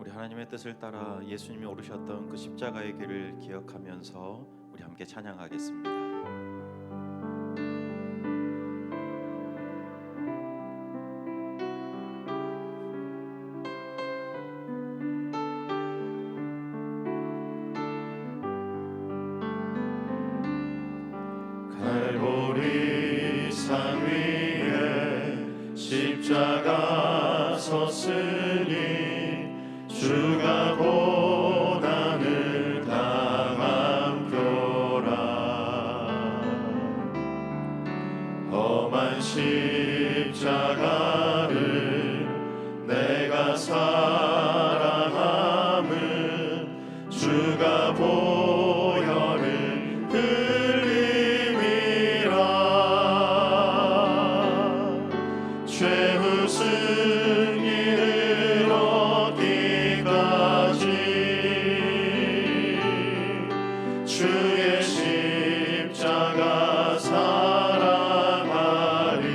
우리 하나님의 뜻을 따라 예수님이 오르셨던 그 십자가의 길을 기억하면서 우리 함께 찬양하겠습니다. 갈보리 산 위에 십자가 섰으니 주가 고난을 당한 표라. 험한 십자가를 내가 사랑함은 주가 보혈을 흘림이라. 최후 승리를 얻기까지 주의 십자가 사랑하리.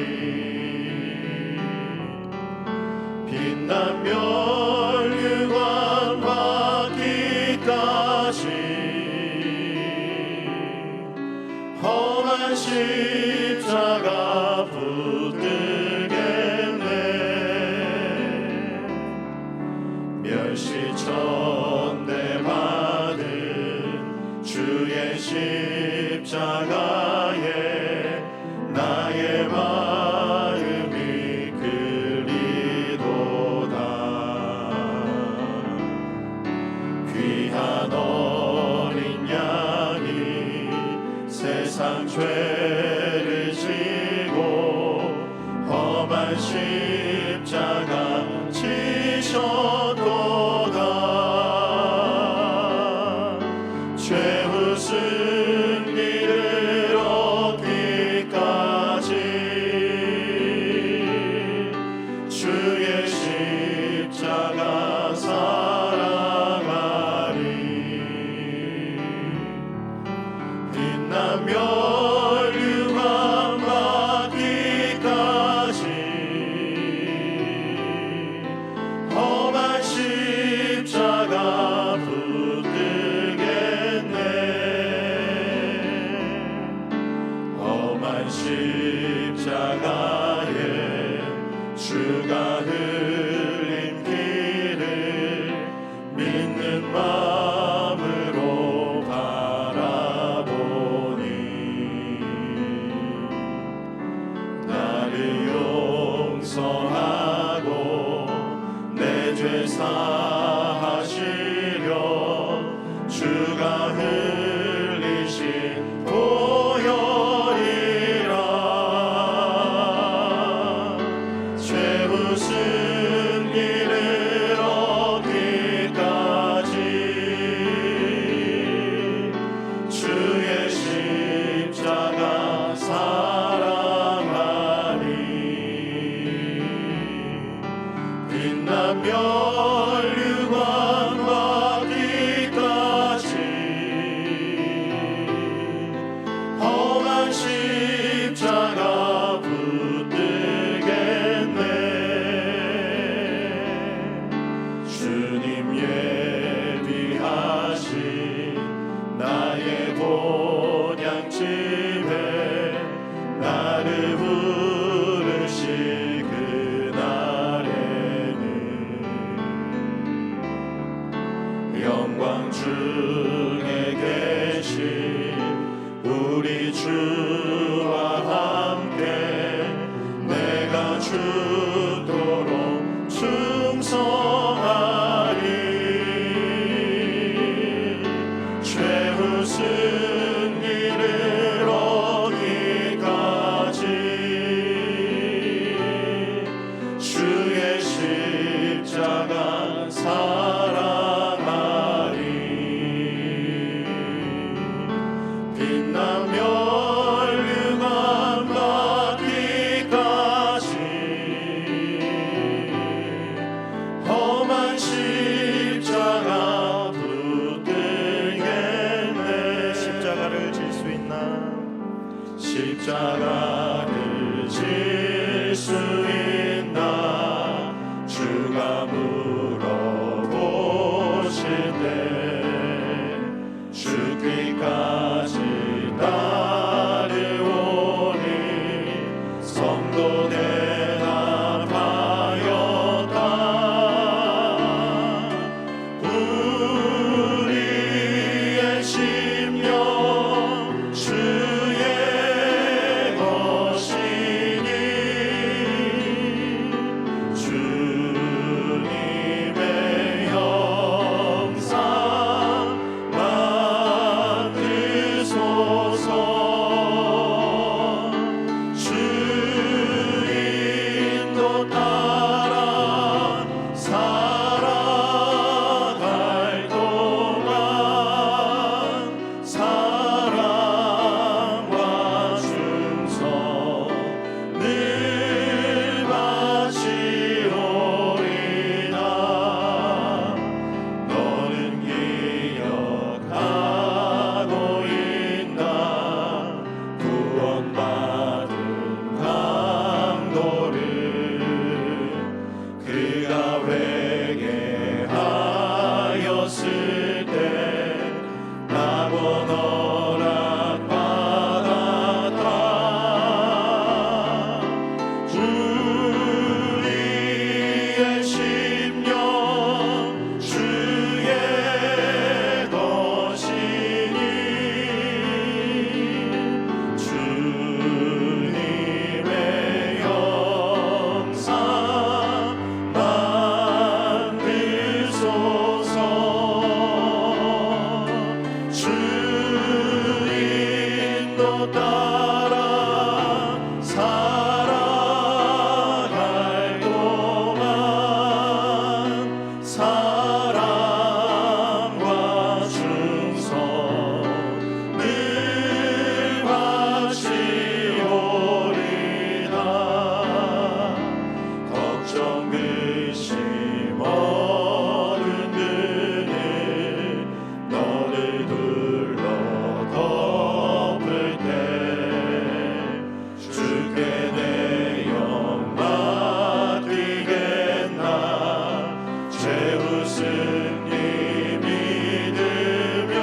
빛난 멸류관 받기까지 험한 십자가 붙들겠네. 멸시천대 받은 주의 십자가에 나의 마음이 끌리도다. 귀한 어린 양이 세상 죄를 지고 험한 십자가 지셨도다. 최후 승리를 얻기까지 주의 십자가 사랑하리. 빛난 멸류관 받기까지 험한 십자가 붙들겠네. 험한 십자가에 주가 흘린 피를 믿는 마음으로 바라보니 나를 용서하고 내 죄 사하시려 주가 흘리신 보혈이라. 최후 승리를 얻기까지 주의 십자가 사랑하리. 빛난 멸류관 받기까지 험한 십자가 붙들겠네. 주님 예비하신 나의 본향집에 나를 부르시 그날에는 영광 중에 계신 우리 주와 함께 내가 죽도록 충성하리. 최후 승리를 얻기까지 주의 십자가 사랑하리. 빛난 멸류관 받기까지 험한 십자가 붙들겠네. 십자가를 질 수 있나? 십자가를 질 수 있나? 주가 물어보 회개하였을 때 나고 허락받았다. 우리의 심령 주의 것이니 주님의 영상 만드소서. 주 인도 따라 살아갈 동안 사랑과 충성 늘 바치오리다. 걱정 근심 어두운 눈을 너를 둘러 덮을 때 주께 내 영 맡기겠나. 죄우스님 믿으며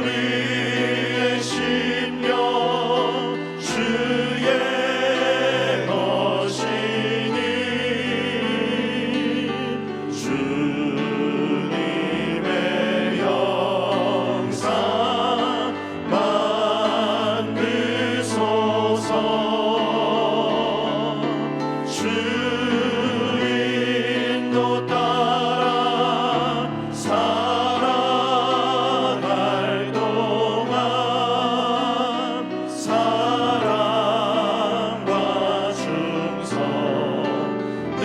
우리의 심령 주의 것이니 주님의 영상 만드소서. 주 인도 따라 살아갈 동안 사랑과 충성 늘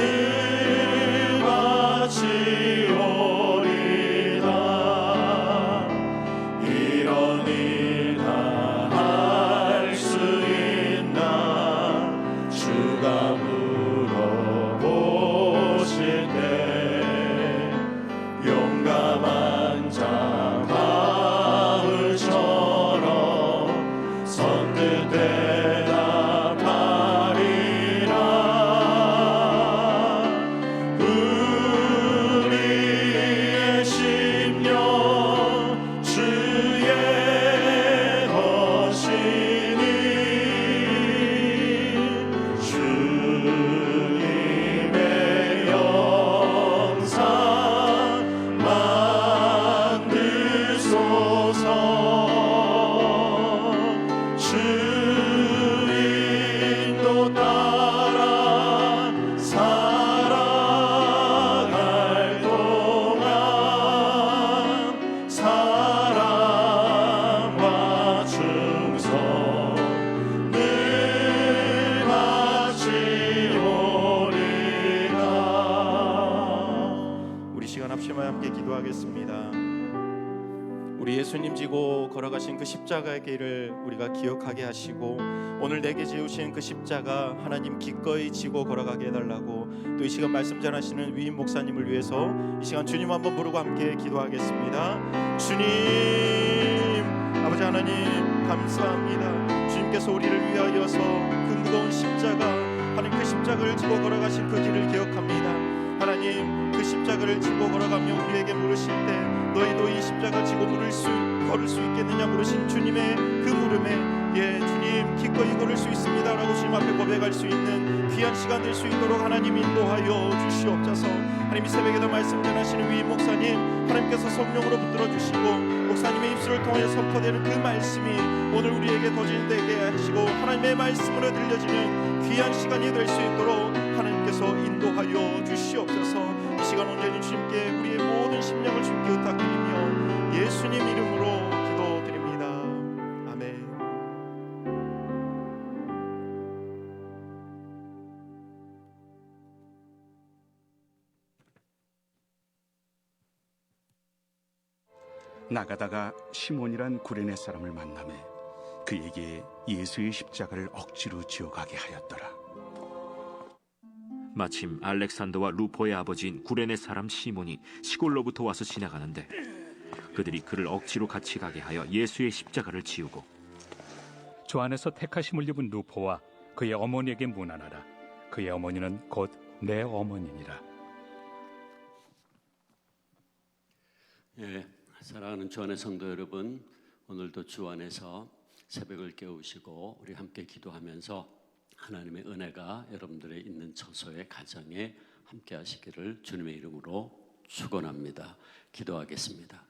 바치오리다. 이런 일 다 할 수 있나. 주가 물어보실 때 용감한 자 바울처럼 선뜻 대답하리라. 우리의 심령 주의 것이니 주님의 영상 만드소서. 주 인도 따라 살아갈 동안 사랑과 충성 늘 바치오리다. 우리 시간 합심하여 함께 기도하겠습니다. 우리 예수님 지고 걸어가신 그 십자가의 길을 우리가 기억하게 하시고 오늘 내게 지으신 그 십자가 하나님 기꺼이 지고 걸어가게 해달라고 또 이 시간 말씀 전하시는 위임 목사님을 위해서 이 시간 주님 한번 부르고 함께 기도하겠습니다. 주님, 아버지 하나님 감사합니다. 주님께서 우리를 위하여서 그 무거운 십자가 하나님 그 십자가를 지고 걸어가신 그 길을 기억합니다. 하나님 그 십자가를 지고 걸어가며 우리에게 물으실 때 너희도 이 십자가 지고 걸을 수 있겠느냐 물으신 주님의 그 물음에 예 주님 기꺼이 걸을 수 있습니다 라고 주님 앞에 고백할 수 있는 귀한 시간 될 수 있도록 하나님 인도하여 주시옵소서. 하나님 이 새벽에도 말씀 전하시는 위임 목사님 하나님께서 성령으로 붙들어 주시고 목사님의 입술을 통하여 선포되는 그 말씀이 오늘 우리에게 거짓되게 하시고 하나님의 말씀으로 들려지는 귀한 시간이 될 수 있도록 하나님께서 인도하여 주시옵소서. 이 시간 온전히 주님께 우리의 모든 심령을 주님께 의탁드리며 예수님 이름으로 기도드립니다. 아멘. 나가다가 시몬이란 구레네 사람을 만나매 그에게 예수의 십자가를 억지로 지어가게 하였더라. 마침 알렉산더와 루포의 아버지인 구레네 사람 시몬이 시골로부터 와서 지나가는데 그들이 그를 억지로 같이 가게 하여 예수의 십자가를 지우고 주 안에서 택하심을 입은 루포와 그의 어머니에게 문안하라. 그의 어머니는 곧 내 어머니니라. 예, 사랑하는 주 안의 성도 여러분, 오늘도 주 안에서 새벽을 깨우시고 우리 함께 기도하면서 하나님의 은혜가 여러분들의 있는 처소의 가정에 함께 하시기를 주님의 이름으로 축원합니다. 기도하겠습니다.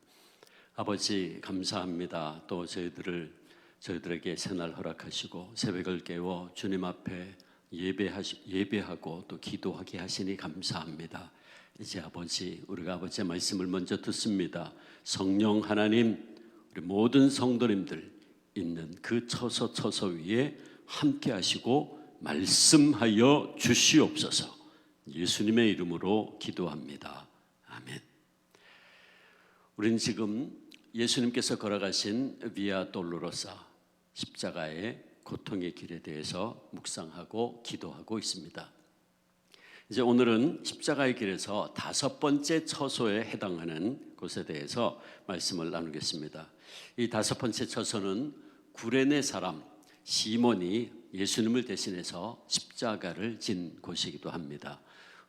아버지 감사합니다. 또 저희들에게 새날 허락하시고 새벽을 깨워 주님 앞에 예배하고 또 기도하게 하시니 감사합니다. 이제 아버지, 우리가 아버지의 말씀을 먼저 듣습니다. 성령 하나님, 우리 모든 성도님들 있는 그 처소 위에 함께 하시고 말씀하여 주시옵소서. 예수님의 이름으로 기도합니다. 아멘. 우리는 지금 예수님께서 걸어가신 비아 돌로로사, 십자가의 고통의 길에 대해서 묵상하고 기도하고 있습니다. 이제 오늘은 십자가의 길에서 5번째 처소에 해당하는 곳에 대해서 말씀을 나누겠습니다. 이 5번째 처소는 구레네 사람 시몬이 예수님을 대신해서 십자가를 진 곳이기도 합니다.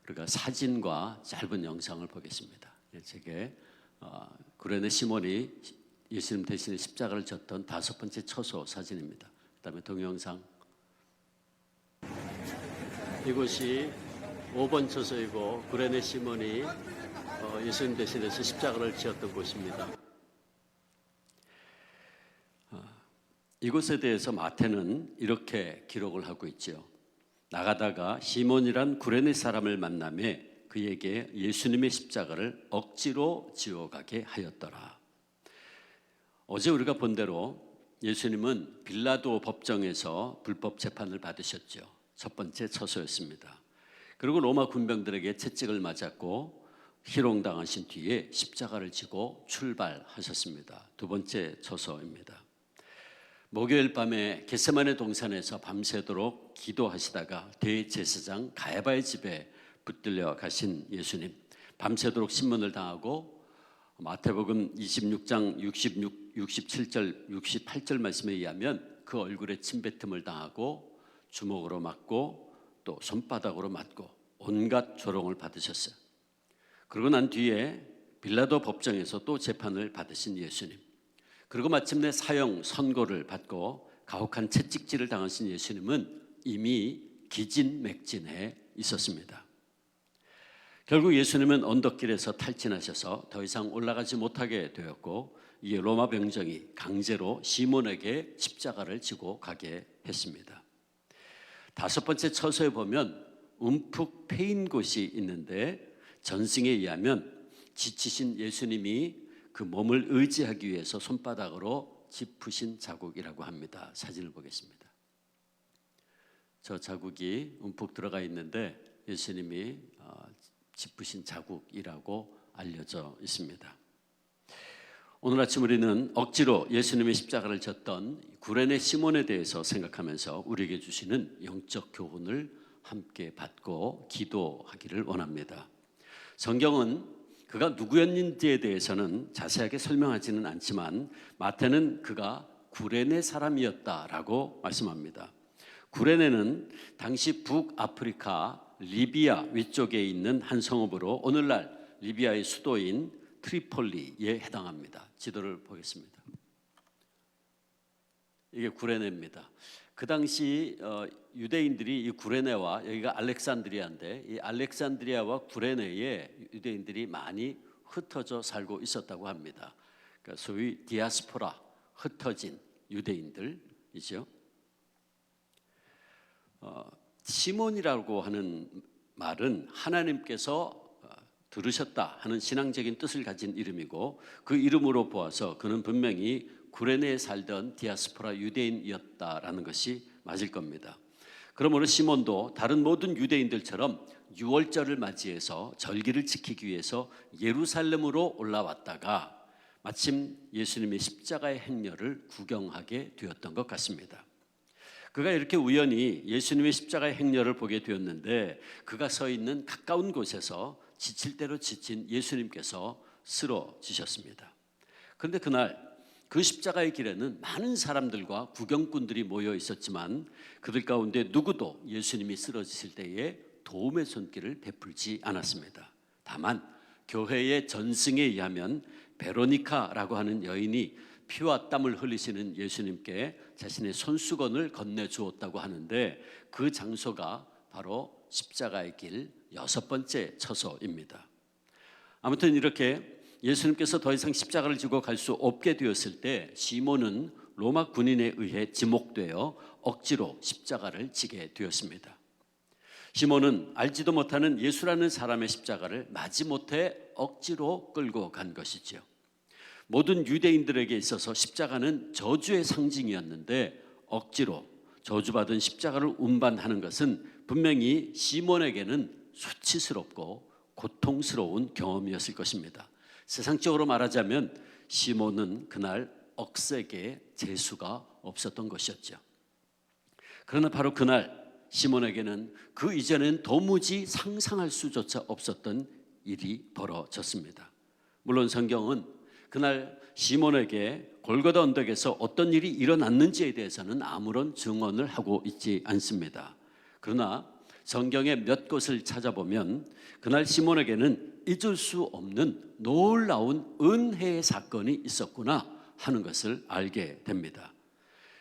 우리가 사진과 짧은 영상을 보겠습니다. 제게 구레네 시몬이 예수님 대신에 십자가를 졌던 5번째 처소 사진입니다. 그다음에 동영상. 이곳이 5번 처소이고 구레네 시몬이 예수님 대신해서 십자가를 지었던 곳입니다. 이곳에 대해서 마태는 이렇게 기록을 하고 있죠. 나가다가 시몬이란 구레네 사람을 만나매 그에게 예수님의 십자가를 억지로 지어가게 하였더라. 어제 우리가 본 대로 예수님은 빌라도 법정에서 불법 재판을 받으셨죠. 첫 번째 처소였습니다. 그리고 로마 군병들에게 채찍을 맞았고 희롱당하신 뒤에 십자가를 지고 출발하셨습니다. 두 번째 처소입니다. 목요일 밤에 겟세마네 동산에서 밤새도록 기도하시다가 대제사장 가야바의 집에 붙들려 가신 예수님, 밤새도록 신문을 당하고 마태복음 26장 67절 68절 말씀에 의하면 그 얼굴에 침뱉음을 당하고 주먹으로 맞고 또 손바닥으로 맞고 온갖 조롱을 받으셨어요. 그러고 난 뒤에 빌라도 법정에서 또 재판을 받으신 예수님, 그리고 마침내 사형 선고를 받고 가혹한 채찍질을 당하신 예수님은 이미 기진맥진해 있었습니다. 결국 예수님은 언덕길에서 탈진하셔서 더 이상 올라가지 못하게 되었고, 이에 로마 병정이 강제로 시몬에게 십자가를 지고 가게 했습니다. 5번째 처소에 보면 움푹 패인 곳이 있는데, 전승에 의하면 지치신 예수님이 그 몸을 의지하기 위해서 손바닥으로 짚으신 자국이라고 합니다. 사진을 보겠습니다. 저 자국이 움푹 들어가 있는데 예수님이 짚으신 자국이라고 알려져 있습니다. 오늘 아침 우리는 억지로 예수님의 십자가를 졌던 구레네 시몬에 대해서 생각하면서 우리에게 주시는 영적 교훈을 함께 받고 기도하기를 원합니다. 성경은 그가 누구였는지에 대해서는 자세하게 설명하지는 않지만 마태는 그가 구레네 사람이었다라고 말씀합니다. 구레네는 당시 북아프리카 리비아 위쪽에 있는 한 성읍으로 오늘날 리비아의 수도인 트리폴리에 해당합니다. 지도를 보겠습니다. 이게 구레네입니다. 그 당시 유대인들이 이 구레네와, 여기가 알렉산드리아인데 이 알렉산드리아와 구레네에 유대인들이 많이 흩어져 살고 있었다고 합니다. 그러니까 소위 디아스포라, 흩어진 유대인들이죠. 시몬이라고 하는 말은 하나님께서 들으셨다 하는 신앙적인 뜻을 가진 이름이고, 그 이름으로 보아서 그는 분명히 구레네에 살던 디아스포라 유대인이었다라는 것이 맞을 겁니다. 그러므로 시몬도 다른 모든 유대인들처럼 유월절을 맞이해서 절기를 지키기 위해서 예루살렘으로 올라왔다가 마침 예수님의 십자가의 행렬을 구경하게 되었던 것 같습니다. 그가 이렇게 우연히 예수님의 십자가의 행렬을 보게 되었는데, 그가 서 있는 가까운 곳에서 지칠 대로 지친 예수님께서 쓰러지셨습니다. 그런데 그날 그 십자가의 길에는 많은 사람들과 구경꾼들이 모여 있었지만 그들 가운데 누구도 예수님이 쓰러지실 때에 도움의 손길을 베풀지 않았습니다. 다만 교회의 전승에 의하면 베로니카라고 하는 여인이 피와 땀을 흘리시는 예수님께 자신의 손수건을 건네주었다고 하는데 그 장소가 바로 십자가의 길 6번째 처소입니다. 아무튼 이렇게 예수님께서 더 이상 십자가를 지고 갈 수 없게 되었을 때 시몬은 로마 군인에 의해 지목되어 억지로 십자가를 지게 되었습니다. 시몬은 알지도 못하는 예수라는 사람의 십자가를 마지못해 억지로 끌고 간 것이지요. 모든 유대인들에게 있어서 십자가는 저주의 상징이었는데 억지로 저주받은 십자가를 운반하는 것은 분명히 시몬에게는 수치스럽고 고통스러운 경험이었을 것입니다. 세상적으로 말하자면 시몬은 그날 억색에 재수가 없었던 것이었죠. 그러나 바로 그날 시몬에게는 그 이전엔 도무지 상상할 수조차 없었던 일이 벌어졌습니다. 물론 성경은 그날 시몬에게 골고다 언덕에서 어떤 일이 일어났는지에 대해서는 아무런 증언을 하고 있지 않습니다. 그러나 성경의 몇 곳을 찾아보면 그날 시몬에게는 잊을 수 없는 놀라운 은혜의 사건이 있었구나 하는 것을 알게 됩니다.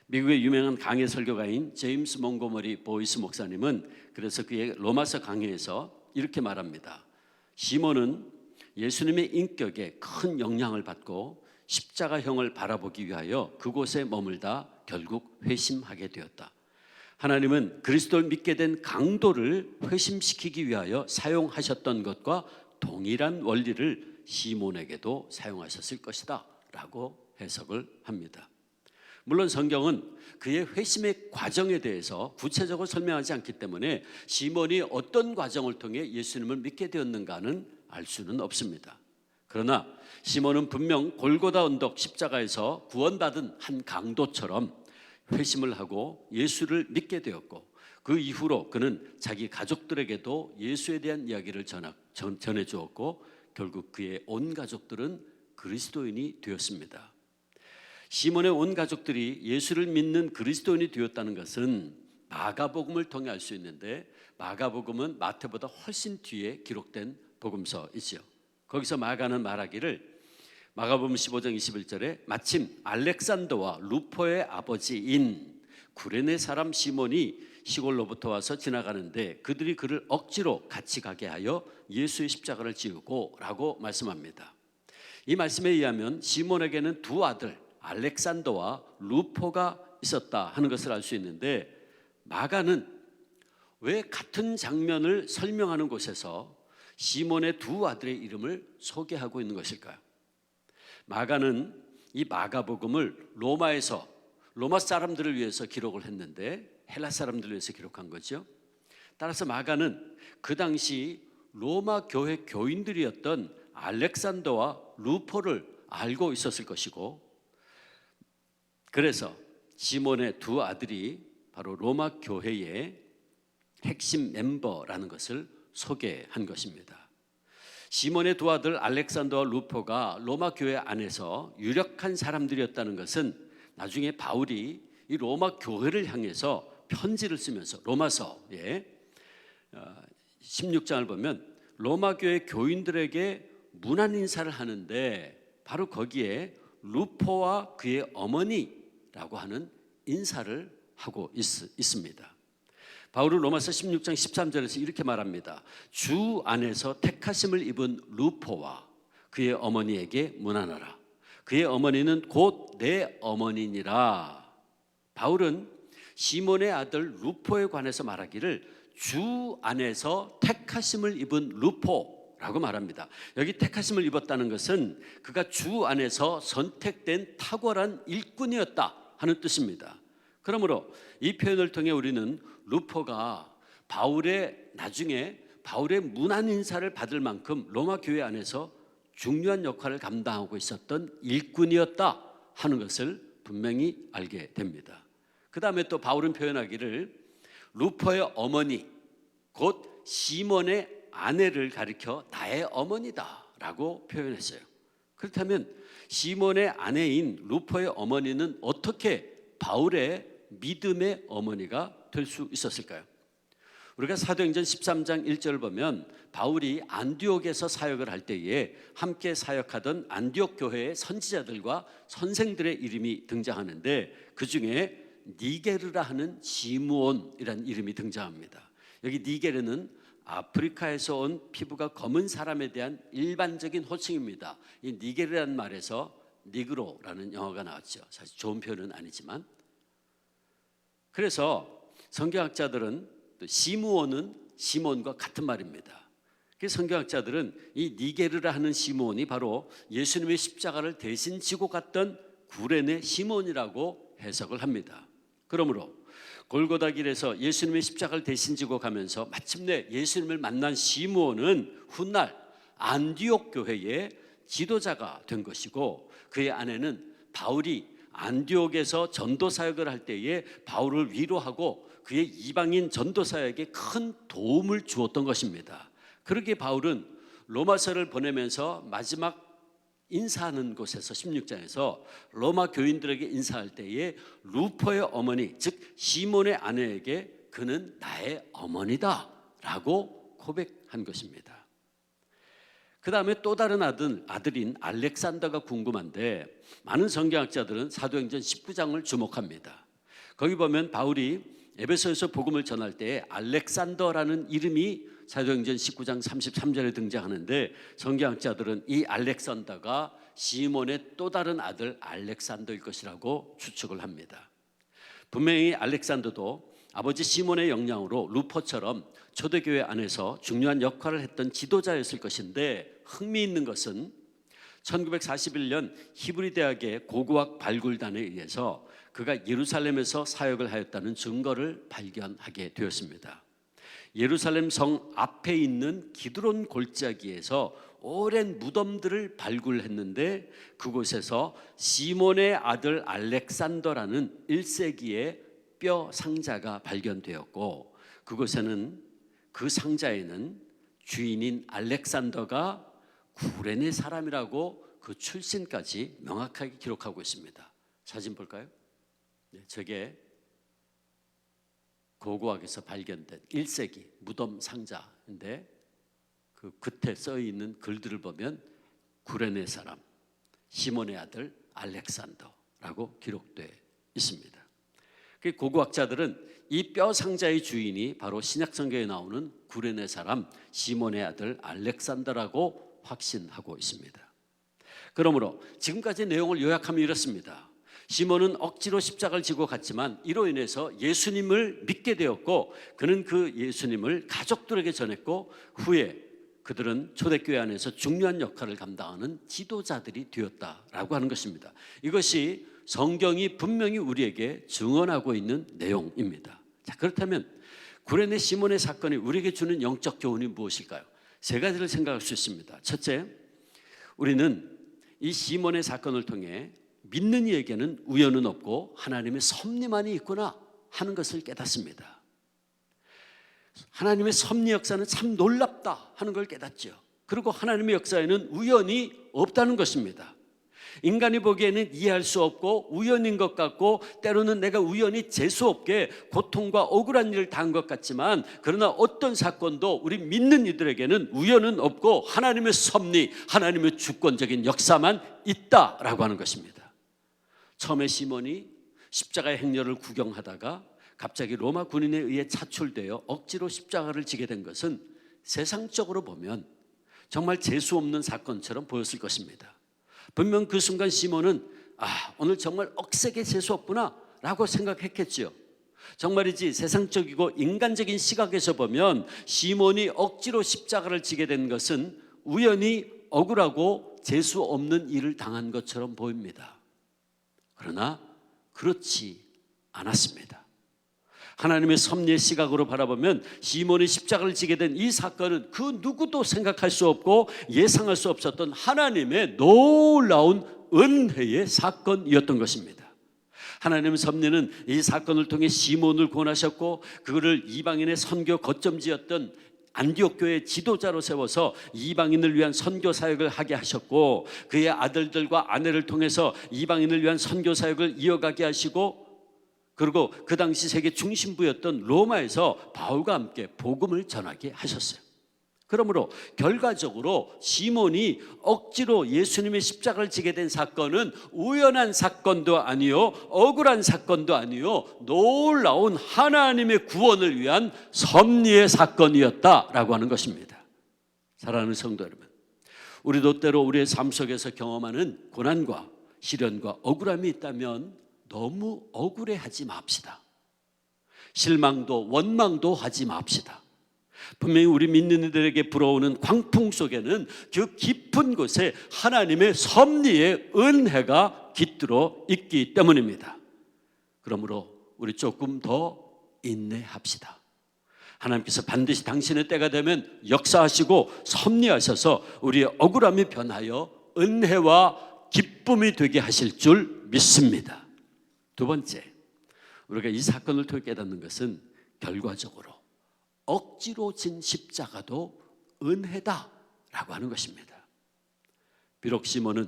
미국의 유명한 강해 설교가인 제임스 몽고머리 보이스 목사님은 그래서 그의 로마서 강해에서 이렇게 말합니다. 시몬은 예수님의 인격에 큰 영향을 받고 십자가형을 바라보기 위하여 그곳에 머물다 결국 회심하게 되었다. 하나님은 그리스도를 믿게 된 강도를 회심시키기 위하여 사용하셨던 것과 동일한 원리를 시몬에게도 사용하셨을 것이다 라고 해석을 합니다. 물론 성경은 그의 회심의 과정에 대해서 구체적으로 설명하지 않기 때문에 시몬이 어떤 과정을 통해 예수님을 믿게 되었는가는 알 수는 없습니다. 그러나 시몬은 분명 골고다 언덕 십자가에서 구원받은 한 강도처럼 회심을 하고 예수를 믿게 되었고 그 이후로 그는 자기 가족들에게도 예수에 대한 이야기를 전해 주었고 결국 그의 온 가족들은 그리스도인이 되었습니다. 시몬의 온 가족들이 예수를 믿는 그리스도인이 되었다는 것은 마가복음을 통해 알 수 있는데 마가복음은 마태보다 훨씬 뒤에 기록된 복음서이지요. 거기서 마가는 말하기를 마가복음 15장 21절에 마침 알렉산더와 루포의 아버지인 구레네 사람 시몬이 시골로부터 와서 지나가는데 그들이 그를 억지로 같이 가게 하여 예수의 십자가를 지우고 라고 말씀합니다. 이 말씀에 의하면 시몬에게는 두 아들 알렉산더와 루포가 있었다 하는 것을 알 수 있는데 마가는 왜 같은 장면을 설명하는 곳에서 시몬의 두 아들의 이름을 소개하고 있는 것일까요? 마가는 이 마가복음을 로마 사람들을 위해서 기록을 했는데 헬라 사람들을 위해서 기록한 거죠. 따라서 마가는 그 당시 로마 교회 교인들이었던 알렉산더와 루포를 알고 있었을 것이고 그래서 시몬의 두 아들이 바로 로마 교회의 핵심 멤버라는 것을 소개한 것입니다. 시몬의 두 아들 알렉산더와 루포가 로마 교회 안에서 유력한 사람들이었다는 것은 나중에 바울이 이 로마 교회를 향해서 편지를 쓰면서 로마서에 16장을 보면 로마 교회 교인들에게 문안 인사를 하는데 바로 거기에 루포와 그의 어머니라고 하는 인사를 하고 있습니다. 바울은 로마서 16장 13절에서 이렇게 말합니다. 주 안에서 택하심을 입은 루포와 그의 어머니에게 문안하라. 그의 어머니는 곧 내 어머니니라. 바울은 시몬의 아들 루포에 관해서 말하기를 주 안에서 택하심을 입은 루포라고 말합니다. 여기 택하심을 입었다는 것은 그가 주 안에서 선택된 탁월한 일꾼이었다 하는 뜻입니다. 그러므로 이 표현을 통해 우리는 루포가 나중에 바울의 문안 인사를 받을 만큼 로마 교회 안에서 중요한 역할을 감당하고 있었던 일꾼이었다 하는 것을 분명히 알게 됩니다. 그 다음에 또 바울은 표현하기를 루포의 어머니 곧 시몬의 아내를 가리켜 나의 어머니다 라고 표현했어요. 그렇다면 시몬의 아내인 루포의 어머니는 어떻게 바울의 믿음의 어머니가 될 수 있었을까요? 우리가 사도행전 13장 1절을 보면 바울이 안디옥에서 사역을 할 때에 함께 사역하던 안디옥 교회의 선지자들과 선생들의 이름이 등장하는데 그 중에 니게르라 하는 시므온이라는 이름이 등장합니다. 여기 니게르는 아프리카에서 온 피부가 검은 사람에 대한 일반적인 호칭입니다. 이 니게르라는 말에서 니그로라는 영어가 나왔죠. 사실 좋은 표현은 아니지만, 그래서 성경학자들은 또 시므온은 시몬과 같은 말입니다. 그래서 성경학자들은 이 니게르라 하는 시몬이 바로 예수님의 십자가를 대신 지고 갔던 구레네 시몬이라고 해석을 합니다. 그러므로 골고다 길에서 예수님의 십자가를 대신 지고 가면서 마침내 예수님을 만난 시므온은 훗날 안디옥 교회의 지도자가 된 것이고, 그의 아내는 바울이 안디옥에서 전도 사역을 할 때에 바울을 위로하고 그의 이방인 전도 사역에 큰 도움을 주었던 것입니다. 그러기에 바울은 로마서를 보내면서 마지막 인사하는 곳에서 16장에서 로마 교인들에게 인사할 때에 루포의 어머니, 즉 시몬의 아내에게 그는 나의 어머니다 라고 고백한 것입니다. 그 다음에 또 다른 아들인 알렉산더가 궁금한데, 많은 성경학자들은 사도행전 19장을 주목합니다. 거기 보면 바울이 에베소에서 복음을 전할 때 알렉산더라는 이름이 사도행전 19장 33절에 등장하는데, 성경학자들은 이 알렉산더가 시몬의 또 다른 아들 알렉산더일 것이라고 추측을 합니다. 분명히 알렉산더도 아버지 시몬의 영향으로 루포처럼 초대교회 안에서 중요한 역할을 했던 지도자였을 것인데, 흥미있는 것은 1941년 히브리 대학의 고고학 발굴단에 의해서 그가 예루살렘에서 사역을 하였다는 증거를 발견하게 되었습니다. 예루살렘 성 앞에 있는 기드론 골짜기에서 오랜 무덤들을 발굴했는데, 그곳에서 시몬의 아들 알렉산더라는 1세기의 뼈 상자가 발견되었고, 그곳에는 그 상자에는 주인인 알렉산더가 구레네 사람이라고 그 출신까지 명확하게 기록하고 있습니다. 사진 볼까요? 네, 저게 고고학에서 발견된 1세기 무덤 상자인데, 그 끝에 써 있는 글들을 보면 구레네 사람 시몬의 아들 알렉산더라고 기록되어 있습니다. 그 고고학자들은 이 뼈 상자의 주인이 바로 신약성경에 나오는 구레네 사람 시몬의 아들 알렉산더라고 확신하고 있습니다. 그러므로 지금까지 내용을 요약하면 이렇습니다. 시몬은 억지로 십자가를 지고 갔지만 이로 인해서 예수님을 믿게 되었고, 그는 그 예수님을 가족들에게 전했고, 후에 그들은 초대교회 안에서 중요한 역할을 감당하는 지도자들이 되었다라고 하는 것입니다. 이것이 성경이 분명히 우리에게 증언하고 있는 내용입니다. 자, 그렇다면 구레네 시몬의 사건이 우리에게 주는 영적 교훈이 무엇일까요? 세 가지를 생각할 수 있습니다. 첫째, 우리는 이 시몬의 사건을 통해 믿는 이에게는 우연은 없고 하나님의 섭리만이 있구나 하는 것을 깨닫습니다. 하나님의 섭리 역사는 참 놀랍다 하는 걸 깨닫죠. 그리고 하나님의 역사에는 우연이 없다는 것입니다. 인간이 보기에는 이해할 수 없고 우연인 것 같고, 때로는 내가 우연히 재수없게 고통과 억울한 일을 당한 것 같지만, 그러나 어떤 사건도 우리 믿는 이들에게는 우연은 없고 하나님의 섭리, 하나님의 주권적인 역사만 있다라고 하는 것입니다. 처음에 시몬이 십자가의 행렬을 구경하다가 갑자기 로마 군인에 의해 차출되어 억지로 십자가를 지게 된 것은 세상적으로 보면 정말 재수 없는 사건처럼 보였을 것입니다. 분명 그 순간 시몬은 오늘 정말 억세게 재수 없구나 라고 생각했겠죠. 정말이지 세상적이고 인간적인 시각에서 보면 시몬이 억지로 십자가를 지게 된 것은 우연히 억울하고 재수 없는 일을 당한 것처럼 보입니다. 그러나 그렇지 않았습니다. 하나님의 섭리의 시각으로 바라보면 시몬이 십자가를 지게 된 이 사건은 그 누구도 생각할 수 없고 예상할 수 없었던 하나님의 놀라운 은혜의 사건이었던 것입니다. 하나님의 섭리는 이 사건을 통해 시몬을 구원하셨고, 그를 이방인의 선교 거점지였던 안디옥 교회 지도자로 세워서 이방인을 위한 선교 사역을 하게 하셨고, 그의 아들들과 아내를 통해서 이방인을 위한 선교 사역을 이어가게 하시고, 그리고 그 당시 세계 중심부였던 로마에서 바울과 함께 복음을 전하게 하셨어요. 그러므로 결과적으로 시몬이 억지로 예수님의 십자가를 지게 된 사건은 우연한 사건도 아니요, 억울한 사건도 아니요, 놀라운 하나님의 구원을 위한 섭리의 사건이었다라고 하는 것입니다. 사랑하는 성도 여러분, 우리도 때로 우리의 삶 속에서 경험하는 고난과 시련과 억울함이 있다면 너무 억울해하지 맙시다. 실망도 원망도 하지 맙시다. 분명히 우리 믿는 이들에게 불어오는 광풍 속에는 그 깊은 곳에 하나님의 섭리의 은혜가 깃들어 있기 때문입니다. 그러므로 우리 조금 더 인내합시다. 하나님께서 반드시 당신의 때가 되면 역사하시고 섭리하셔서 우리의 억울함이 변하여 은혜와 기쁨이 되게 하실 줄 믿습니다. 두 번째, 우리가 이 사건을 통해 깨닫는 것은 결과적으로 억지로 진 십자가도 은혜다라고 하는 것입니다. 비록 시몬은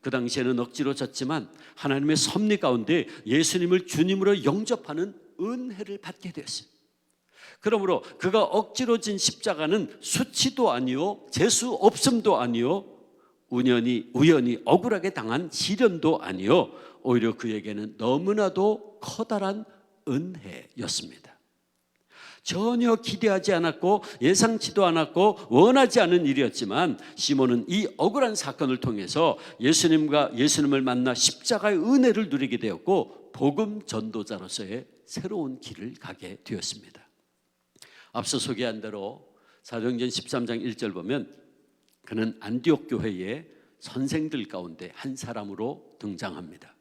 그 당시에는 억지로 졌지만 하나님의 섭리 가운데 예수님을 주님으로 영접하는 은혜를 받게 되었어요. 그러므로 그가 억지로 진 십자가는 수치도 아니요, 재수 없음도 아니요, 우연히 억울하게 당한 시련도 아니요, 오히려 그에게는 너무나도 커다란 은혜였습니다. 전혀 기대하지 않았고 예상치도 않았고 원하지 않은 일이었지만 시몬은 이 억울한 사건을 통해서 예수님을 만나 십자가의 은혜를 누리게 되었고 복음 전도자로서의 새로운 길을 가게 되었습니다. 앞서 소개한 대로 사도행전 13장 1절 보면 그는 안디옥 교회의 선생들 가운데 한 사람으로 등장합니다.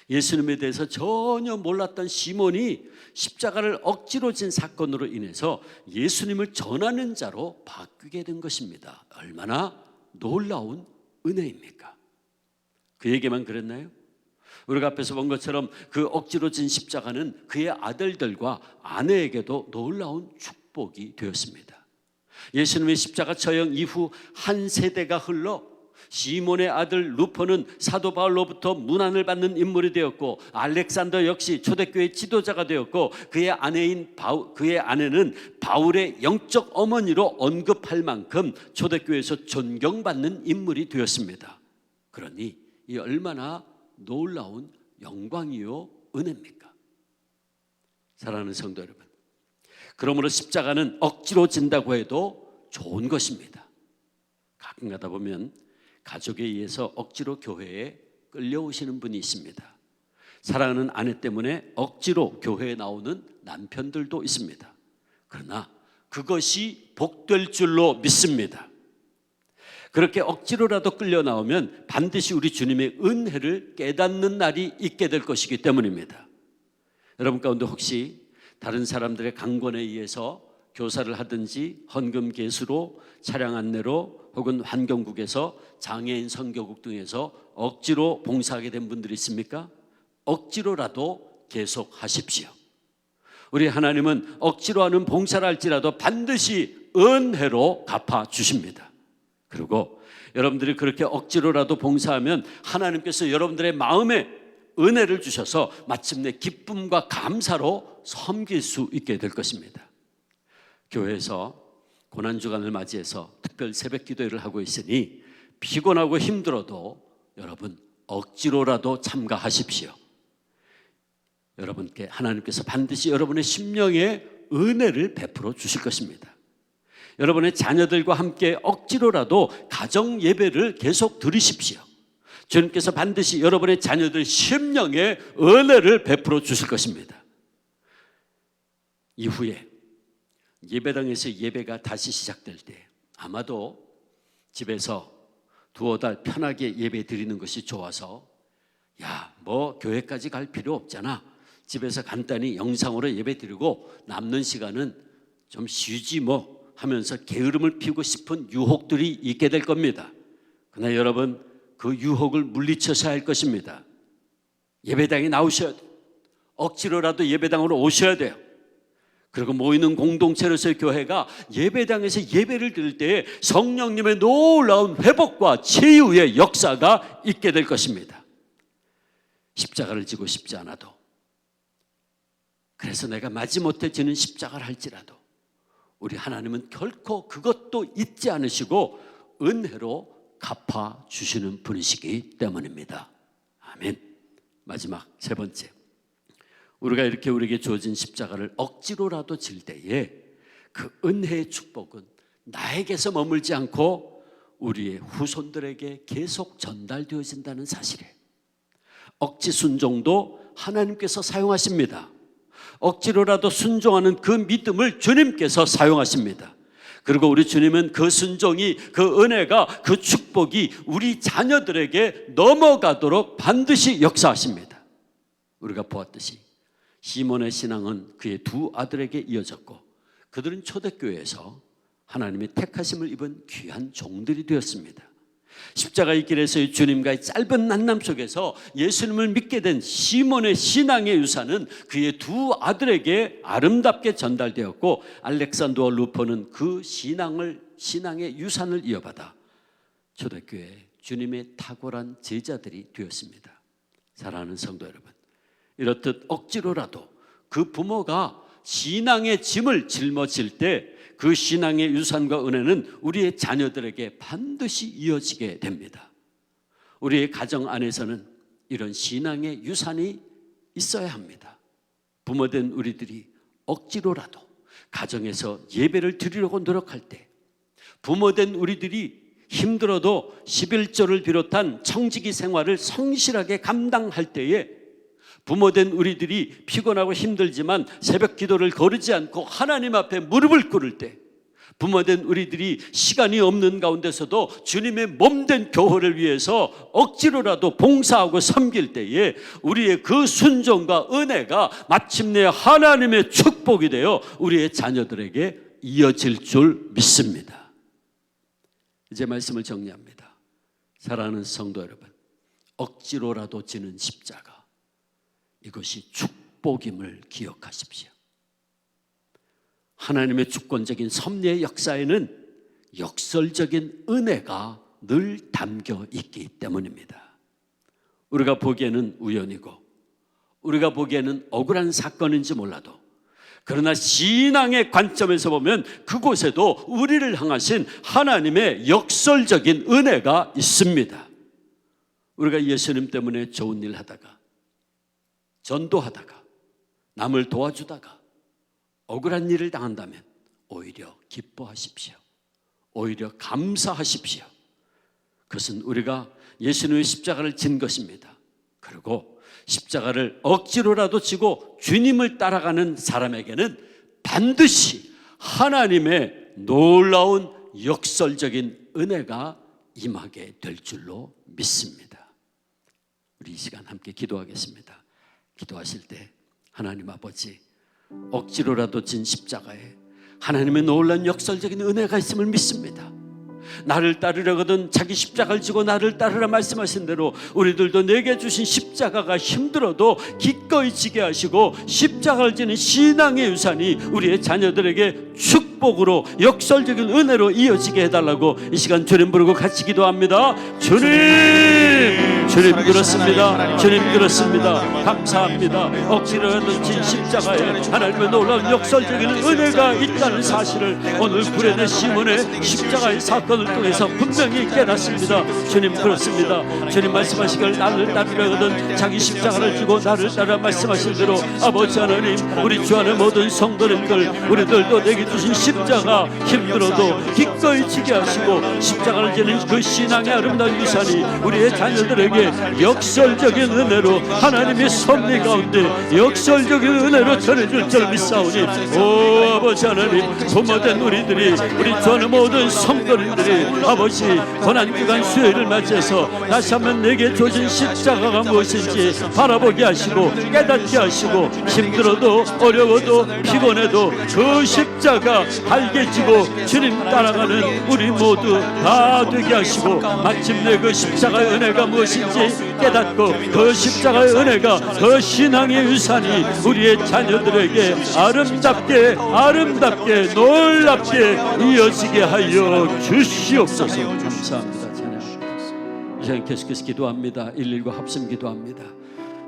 예수님에 대해서 전혀 몰랐던 시몬이 십자가를 억지로 진 사건으로 인해서 예수님을 전하는 자로 바뀌게 된 것입니다. 얼마나 놀라운 은혜입니까? 그에게만 그랬나요? 우리가 앞에서 본 것처럼 그 억지로 진 십자가는 그의 아들들과 아내에게도 놀라운 축복이 되었습니다. 예수님의 십자가 처형 이후 한 세대가 흘러 시몬의 아들 루포는 사도 바울로부터 문안을 받는 인물이 되었고, 알렉산더 역시 초대교회 지도자가 되었고, 그의 아내는 바울의 영적 어머니로 언급할 만큼 초대교회에서 존경받는 인물이 되었습니다. 그러니 이 얼마나 놀라운 영광이요 은혜입니까? 사랑하는 성도 여러분, 그러므로 십자가는 억지로 진다고 해도 좋은 것입니다. 가끔 가다 보면 가족에 의해서 억지로 교회에 끌려오시는 분이 있습니다. 사랑하는 아내 때문에 억지로 교회에 나오는 남편들도 있습니다. 그러나 그것이 복될 줄로 믿습니다. 그렇게 억지로라도 끌려 나오면 반드시 우리 주님의 은혜를 깨닫는 날이 있게 될 것이기 때문입니다. 여러분 가운데 혹시 다른 사람들의 강권에 의해서 교사를 하든지 헌금 계수로, 차량 안내로, 혹은 환경국에서 장애인 선교국 등에서 억지로 봉사하게 된 분들이 있습니까? 억지로라도 계속 하십시오. 우리 하나님은 억지로 하는 봉사를 할지라도 반드시 은혜로 갚아주십니다. 그리고 여러분들이 그렇게 억지로라도 봉사하면 하나님께서 여러분들의 마음에 은혜를 주셔서 마침내 기쁨과 감사로 섬길 수 있게 될 것입니다. 교회에서 고난주간을 맞이해서 특별 새벽 기도회를 하고 있으니 피곤하고 힘들어도 여러분 억지로라도 참가하십시오. 여러분께 하나님께서 반드시 여러분의 심령에 은혜를 베풀어 주실 것입니다. 여러분의 자녀들과 함께 억지로라도 가정 예배를 계속 드리십시오. 주님께서 반드시 여러분의 자녀들 심령에 은혜를 베풀어 주실 것입니다. 이후에 예배당에서 예배가 다시 시작될 때 아마도 집에서 두어 달 편하게 예배 드리는 것이 좋아서 뭐 교회까지 갈 필요 없잖아, 집에서 간단히 영상으로 예배 드리고 남는 시간은 좀 쉬지 뭐 하면서 게으름을 피우고 싶은 유혹들이 있게 될 겁니다. 그러나 여러분 그 유혹을 물리쳐서야 할 것입니다. 예배당에 나오셔야 돼요. 억지로라도 예배당으로 오셔야 돼요. 그리고 모이는 공동체로서의 교회가 예배당에서 예배를 드릴 때에 성령님의 놀라운 회복과 치유의 역사가 있게 될 것입니다. 십자가를 지고 싶지 않아도, 그래서 내가 마지못해 지는 십자가를 할지라도 우리 하나님은 결코 그것도 잊지 않으시고 은혜로 갚아주시는 분이시기 때문입니다. 아멘. 마지막 세 번째, 우리가 이렇게 우리에게 주어진 십자가를 억지로라도 질 때에 그 은혜의 축복은 나에게서 머물지 않고 우리의 후손들에게 계속 전달되어진다는 사실이에요. 억지 순종도 하나님께서 사용하십니다. 억지로라도 순종하는 그 믿음을 주님께서 사용하십니다. 그리고 우리 주님은 그 순종이, 그 은혜가, 그 축복이 우리 자녀들에게 넘어가도록 반드시 역사하십니다. 우리가 보았듯이 시몬의 신앙은 그의 두 아들에게 이어졌고 그들은 초대교회에서 하나님의 택하심을 입은 귀한 종들이 되었습니다. 십자가의 길에서의 주님과의 짧은 만남 속에서 예수님을 믿게 된 시몬의 신앙의 유산은 그의 두 아들에게 아름답게 전달되었고, 알렉산더와 루포는 그 신앙의 유산을 이어받아 초대교회 주님의 탁월한 제자들이 되었습니다. 사랑하는 성도 여러분, 이렇듯 억지로라도 그 부모가 신앙의 짐을 짊어질 때 그 신앙의 유산과 은혜는 우리의 자녀들에게 반드시 이어지게 됩니다. 우리의 가정 안에서는 이런 신앙의 유산이 있어야 합니다. 부모된 우리들이 억지로라도 가정에서 예배를 드리려고 노력할 때, 부모된 우리들이 힘들어도 11조를 비롯한 청지기 생활을 성실하게 감당할 때에, 부모된 우리들이 피곤하고 힘들지만 새벽 기도를 거르지 않고 하나님 앞에 무릎을 꿇을 때, 부모된 우리들이 시간이 없는 가운데서도 주님의 몸된 교회를 위해서 억지로라도 봉사하고 섬길 때에 우리의 그 순종과 은혜가 마침내 하나님의 축복이 되어 우리의 자녀들에게 이어질 줄 믿습니다. 이제 말씀을 정리합니다. 사랑하는 성도 여러분, 억지로라도 지는 십자가, 이것이 축복임을 기억하십시오. 하나님의 주권적인 섭리의 역사에는 역설적인 은혜가 늘 담겨 있기 때문입니다. 우리가 보기에는 우연이고 우리가 보기에는 억울한 사건인지 몰라도, 그러나 신앙의 관점에서 보면 그곳에도 우리를 향하신 하나님의 역설적인 은혜가 있습니다. 우리가 예수님 때문에 좋은 일 하다가, 전도하다가, 남을 도와주다가 억울한 일을 당한다면 오히려 기뻐하십시오. 오히려 감사하십시오. 그것은 우리가 예수님의 십자가를 진 것입니다. 그리고 십자가를 억지로라도 지고 주님을 따라가는 사람에게는 반드시 하나님의 놀라운 역설적인 은혜가 임하게 될 줄로 믿습니다. 우리 이 시간 함께 기도하겠습니다. 기도하실 때 하나님 아버지, 억지로라도 진 십자가에 하나님의 놀라운 역설적인 은혜가 있음을 믿습니다. 나를 따르려거든 자기 십자가를 지고 나를 따르라 말씀하신 대로 우리들도 내게 주신 십자가가 힘들어도 기꺼이 지게 하시고 십자가를 지는 신앙의 유산이 우리의 자녀들에게 축복으로 역설적인 은혜로 이어지게 해달라고 이 시간 주님 부르고 같이 기도합니다. 주님 그렇습니다. 주님 그렇습니다. 감사합니다. 억지로라도 진 십자가에 하나님의 놀라운 역설적인 은혜가 있다는 사실을 오늘 구레네 시몬의 십자가의 사건을 통해서 분명히 깨닫습니다. 주님 그렇습니다. 주님 말씀하시길 나를 따르려거든 자기 십자가를 지고 나를 따라 말씀하신 대로 아버지 하나님, 우리 주 안에 모든 성도님들, 우리들도 내게 주신 십자가 힘들어도 기꺼이 지게 하시고 십자가를 지는 그 신앙의 아름다운 유산이 우리의 자녀들에게 역설적인 은혜로 하나님의 섭리 가운데 역설적인 은혜로 전해줄 줄 믿사오니, 오 아버지 하나님, 하나님 부모된 우리들이 우리 주하는 모든 성도님들이 아버지 고난주간 수요일을 맞이해서 다시 한번 내게 주어진 십자가가 무엇인지 바라보게 하시고 깨닫게 하시고 힘들어도 어려워도 피곤해도 그 십자가 알게지고 주님 따라가는 우리 모두 다 되게 하시고 마침내 그 십자가의 은혜가 무엇인지 깨닫고 그 십자가의 은혜가 그 신앙의 유산이 우리의 자녀들에게 아름답게 놀랍게 이어지게 하여 주시옵소서. 감사합니다. 찬양합니다. 이 시간 계속해서 기도합니다. 119 합심 기도합니다.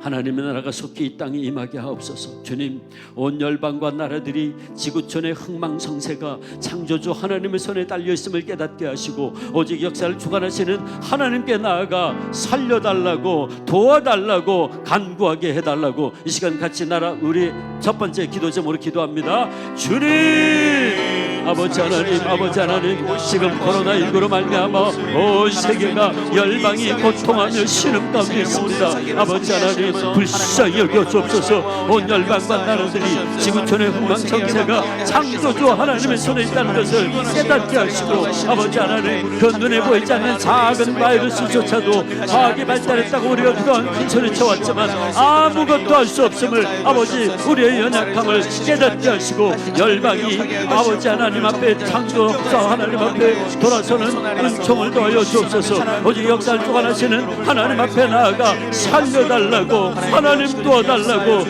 하나님의 나라가 속히 이 땅에 임하게 하옵소서. 주님, 온 열방과 나라들이 지구촌의 흥망성쇠가 창조주 하나님의 손에 달려있음을 깨닫게 하시고 오직 역사를 주관하시는 하나님께 나아가 살려달라고 도와달라고 간구하게 해달라고 이 시간 같이 우리 첫 번째 기도 제목으로 기도합니다. 주님, 아버지 하나님 지금 코로나19로 말미암아 온 세계가 열방이 고통하며 신음 가운데 있습니다. 아버지 하나님 불쌍히 여겨주옵소서. 온 열방과 나라들이 지구촌의 흥망성쇠가 창조주 하나님의 손에 있다는 것을 깨닫게 하시고 아버지 하나님 그 눈에 보이지 않는 작은 바이러스조차도 과학이 발달했다고 우리가 그동안 큰 소리 쳐왔지만 아무것도 할 수 없음을 아버지 우리의 연약함을 깨닫게 하시고 열방이 아버지 하나님 앞에 창조자 하나님 앞에 돌아서는 은총을 더하여 주옵소서. 오직 역사를 주관하시는 하나님 앞에 나아가 살려달라고 하나님 도와달라고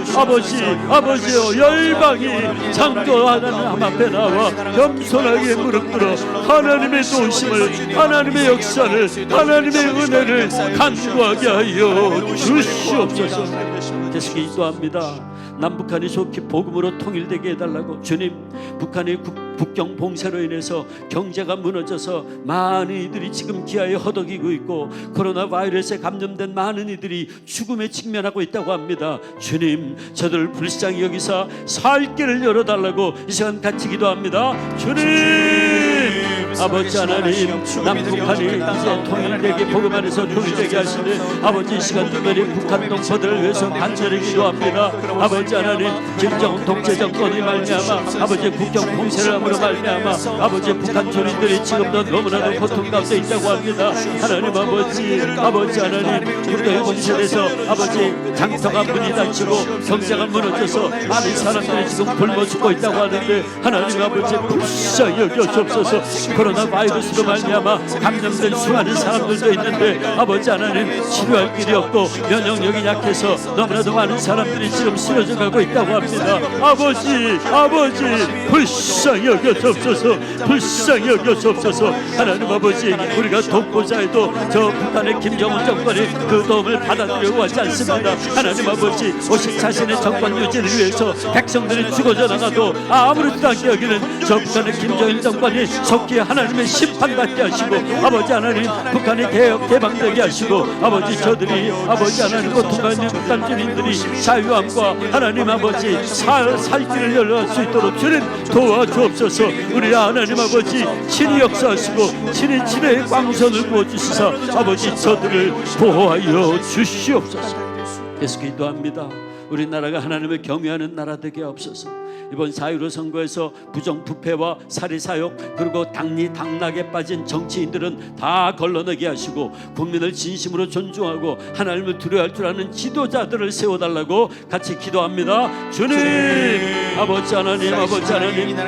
아버지여 열방이 창조 하나님 앞에 나와 겸손하게 무릎 꿇어 하나님의 도우심을 하나님의 역사를 하나님의 은혜를 간구하게 하여 주시옵소서. 계속 기도합니다. 남북한이 속히 복음으로 통일되게 해달라고. 주님, 북한의 국경 봉쇄로 인해서 경제가 무너져서 많은 이들이 지금 기아에 허덕이고 있고 코로나 바이러스에 감염된 많은 이들이 죽음에 직면하고 있다고 합니다. 주님, 저들을 불쌍히 여기사 살 길을 열어달라고 이 시간 같이 기도합니다. 주님, 아버지 하나님, 남북한이 이제 통일되게 복음 안에서 통일되게 하시는 아버지 이 시간 특별히 북한 동포들을 위해서 간절히 기도합니다. 아버지 하나님, 김정은 독재 정권이 말미암아 아버지 국경 봉쇄를 함으로 말미암아 아버지 북한 주민들이 지금도 너무나도 고통 가운데 있다고 합니다. 하나님 아버지 하나님, 국경의 봉쇄에서 아버지 장터가 문이 닫히고 경제가 무너져서 많은 사람들이 지금 굶어 죽고 있다고 하는데 하나님 아버지 불쌍히 여겨주옵소서. 코로나 바이러스로 말미암아 감염된 수많은 사람들도 있는데 아버지 하나님, 치료할 길이 없고 면역력이 약해서 너무나도 많은 사람들이 지금 쓰러져 가고 있다고 합니다. 아버지 불쌍히 여겨주옵소서. 불쌍히 여겨주옵소서. 하나님 아버지, 우리가 돕고자 해도 저 북한의 김정은 정권이 그 도움을 받아들이려고 하지 않습니다. 하나님 아버지, 오직 자신의 정권 유지를 위해서 백성들이 죽어져 나가도 아무렇지도 않게 여기는 저 북한의 김정일 정권이 속히 하나님의 심판받게 하시고 아버지 하나님, 북한이 개방되게 하시고 아버지 저들이 아버지 하나님 고통받는 북한 주민들이 자유함과 하나님 아버지 살 길을 열어갈 수 있도록 주님 도와주옵소서. 우리 하나님 아버지 친히 역사하시고 친히 지혜의 광선을 부어주시사 아버지 저들을 보호하여 주시옵소서. 계속 기도합니다. 우리나라가 하나님을 경외하는 나라 되게 하옵소서. 이번 4.15 선거에서 부정부패와 사리사욕 그리고 당락에 빠진 정치인들은 다 걸러내게 하시고 국민을 진심으로 존중하고 하나님을 두려워할 줄 아는 지도자들을 세워달라고 같이 기도합니다. 주님, 아버지 하나님,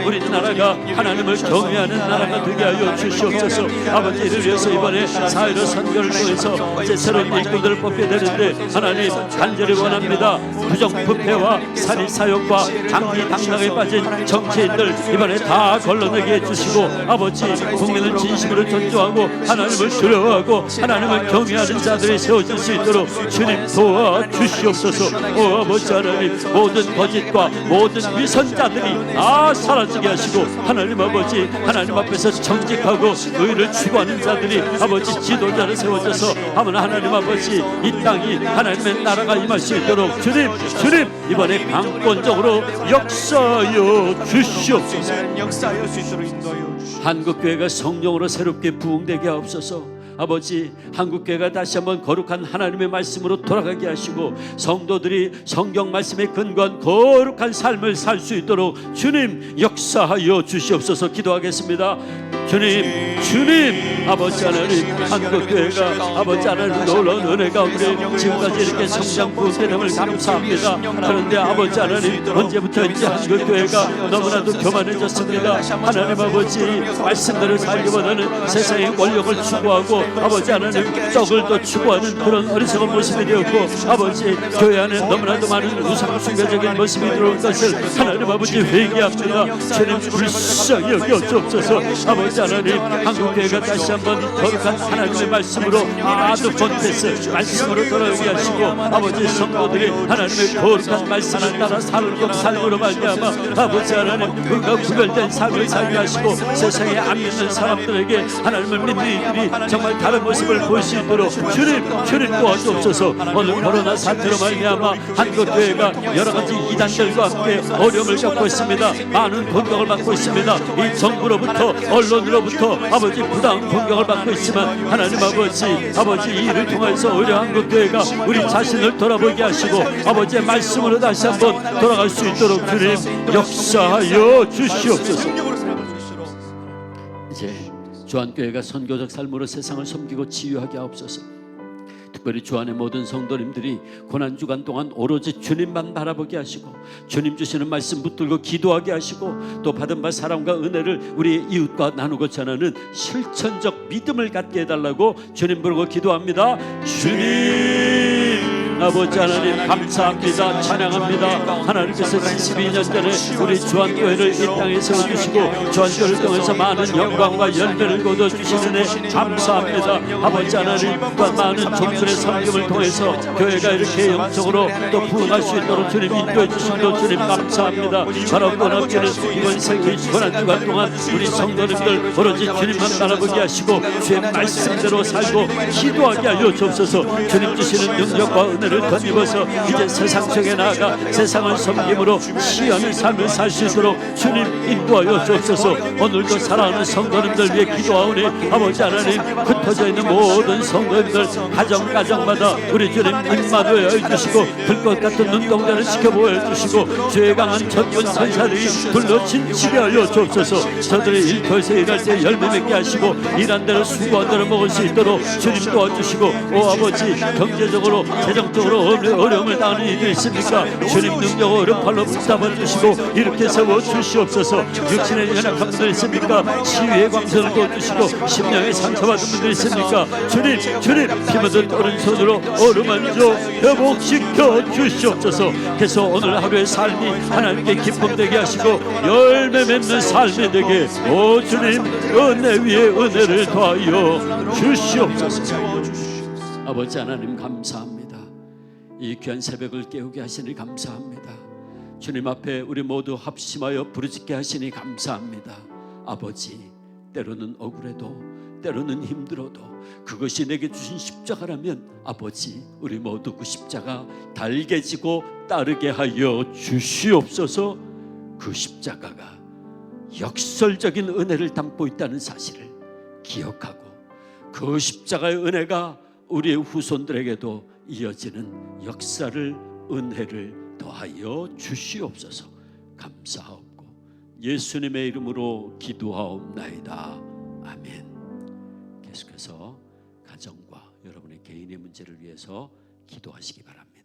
우리나라가 하나님을 경외하는 나라가 되게 하여 주시옵소서. 아버지, 이를 위해서 이번에 4.15 선거를 통해서 이제 새로운 일꾼들을 뽑게 되는데 하나님 간절히 원합니다. 부정부패와 사리사욕과 당락에 빠진 정치인들 이번에 다 걸러내게 해주시고 아버지, 국민을 진심으로 존중하고 하나님을 두려워하고 하나님을 경외하는 자들이 세워질 수 있도록 주님 도와주시옵소서. 아버지 하나님, 모든 거짓과 모든 위선자들이 다 사라지게 하시고 하나님 아버지, 하나님 앞에서 정직하고 의를 추구하는 자들이 아버지 지도자를 세워져서 하나님 아버지 이 땅이 하나님의 나라가 임할 수 있도록 주님 이번에 강권적으로 역사하여 주시옵소서. 역사할 수 있도록 인도하여 주시옵소서. 한국교회가 성령으로 새롭게 부흥되게 하옵소서. 아버지, 한국교회가 다시 한번 거룩한 하나님의 말씀으로 돌아가게 하시고 성도들이 성경 말씀에 근거한 거룩한 삶을 살 수 있도록 주님 역사하여 주시옵소서. 기도하겠습니다. 주님, 아버지 하나님, 한국교회가 아버지 하나님 놀라운 은혜 가운데 지금까지 이렇게 성장부게 됨을 감사합니다. 그런데 아버지 하나님, 언제부터인지 한국교회가 너무나도 교만해졌습니다. 하나님 아버지, 말씀대로 살기보다는 세상의 권력을 추구하고 아버지 하나님 떡을 더 추구하는 그런 어리석은 모습이 되었고, 아버지 교회 안에 너무나도 많은 우상 숭배적인 모습이 들어온 것을 하나님 아버지 회개합니다. 주님 불쌍히 여겨주옵소서. 아버지 하나님, 한국교회가 다시 한번 거룩한 하나님의 말씀으로 아드 콘테스 말씀으로 돌아오게 하시고, 아버지 성도들이 하나님의 거룩한 말씀을 따라 살고 삶으로 말미암아 아버지 하나님 그가 구별된 삶을 살게 하시고, 세상에 안 믿는 사람들에게 하나님을 믿는 이들이 정말 다른 모습을 볼 수 있도록 주님 도와주옵소서. 오늘 코로나 사태로 말미암아 한국교회가 여러 가지 이단들과 함께 어려움을 겪고 있습니다. 많은 공격을 받고 있습니다. 이 정부로부터 언론으로부터 아버지 부당한 공격을 받고 있지만 하나님 아버지 이 일을 통해서 우리 한국교회가 우리 자신을 돌아보게 하시고 아버지의 말씀으로 다시 한번 돌아갈 수 있도록 주님 역사하여 주시옵소서. 이제 주한교회가 선교적 삶으로 세상을 섬기고 치유하게 하옵소서. 특별히 주안의 모든 성도님들이 고난주간 동안 오로지 주님만 바라보게 하시고 주님 주시는 말씀 붙들고 기도하게 하시고 또 받은 바 사랑과 은혜를 우리 이웃과 나누고 전하는 실천적 믿음을 갖게 해달라고 주님 부르고 기도합니다. 주님 아버지 하나님 감사합니다. 찬양합니다. 하나님께서 72년 전에 우리 주한교회를 이 땅에 세워주시고 주한교회를 통해서 많은 영광과 열매를 거둬주시는 애 감사합니다. 아버지 하나님 또한 많은 종들의 섬김을 통해서 교회가 이렇게 영적으로 또 부흥할 수 있도록 주님 인도해 주심도 주님 감사합니다. 바로 고맙기는 이번 생일 고난주간 동안 우리 성도님들 오로지 주님만 바라보게 하시고 주의 말씀대로 살고 기도하게 하여 주옵소서. 주님 주시는 능력과 은혜를 덧입어서 이제 세상 속에 나아가 세상을 섬김으로 시하는 삶을 살 수 있도록 주님 인도하여 주옵소서. 오늘도 사랑하는 성도님들 위해 기도하오니 아버지 하나님 흩어져 있는 모든 성도님들 가정마다 우리 주님 임마도해 주시고 불꽃 같은 눈동자를 지켜보여 주시고 죄에 강한 전군 선사들이 둘러친 지배하여 주옵소서. 저들이 일터에서 일할 때 열매 맺게 하시고 일한 대로 수고한 대로 먹을 수 있도록 주님 도와주시고 오 아버지 경제적으로 재정적으로 어려움을 당하는 이들이 있습니까? 주님 능력으로 팔로 붙잡아 주시고 이렇게 세워 주시옵소서. 육신의 연약한 분들 있습니까? 치유의 광선을 거두시고 심령의 상처받은 분들 있습니까? 주님 피 묻은 오른손으로 어루만져 회복시켜 주시옵소서. 그래서 오늘 하루의 삶이 하나님께 기쁨 되게 하시고 열매 맺는 삶이 되게 오 주님 은혜 위에 은혜를 더하여 주시옵소서. 아버지 하나님 감사합니다. 이 귀한 새벽을 깨우게 하시니 감사합니다. 주님 앞에 우리 모두 합심하여 부르짖게 하시니 감사합니다. 아버지 때로는 억울해도 때로는 힘들어도 그것이 내게 주신 십자가라면 아버지 우리 모두 그 십자가 달게 지고 따르게 하여 주시옵소서. 그 십자가가 역설적인 은혜를 담고 있다는 사실을 기억하고 그 십자가의 은혜가 우리의 후손들에게도 이어지는 역사를 은혜를 더하여 주시옵소서. 감사하옵고 예수님의 이름으로 기도하옵나이다. 아멘. 계속해서 가정과 여러분의 개인의 문제를 위해서 기도하시기 바랍니다.